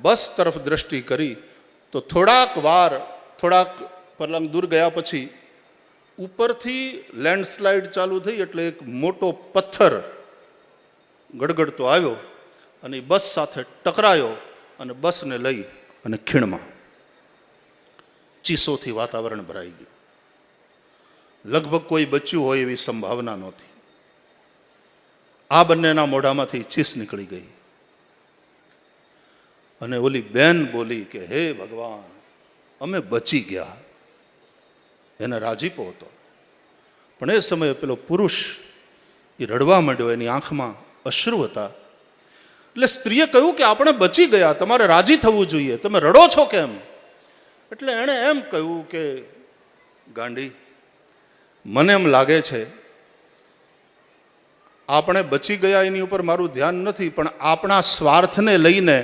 બસ તરફ દ્રષ્ટિ કરી તો થોડાક પરલાંગ દૂર ગયા પછી ઉપરથી લેન્ડસ્લાઇડ ચાલુ થઈ, એટલે એક મોટો પથ્થર ગડગડતો આવ્યો અને બસ સાથે ટકરાયો અને બસને લઈ અને ખીણમાં. ચીસોથી વાતાવરણ ભરાઈ ગયું. લગભગ કોઈ બચ્યું હોય એવી સંભાવના નહોતી. આ બંનેના મોઢામાંથી ચીસ નીકળી ગઈ અને ઓલી બેન બોલી કે હે ભગવાન, અમે બચી ગયા. એને રાજીપો હતો. પણ એ સમયે પેલો પુરુષ એ રડવા માંડ્યો, એની આંખમાં અશ્રુ હતા. એટલે સ્ત્રીએ કહ્યું કે આપણે બચી ગયા, તમારે રાજી થવું જોઈએ, તમે રડો છો કેમ? એટલે એણે એમ કહ્યું કે ગાંડી, મને એમ લાગે છે આપણે બચી ગયા એની ઉપર મારું ધ્યાન નથી, પણ આપણા સ્વાર્થને લઈને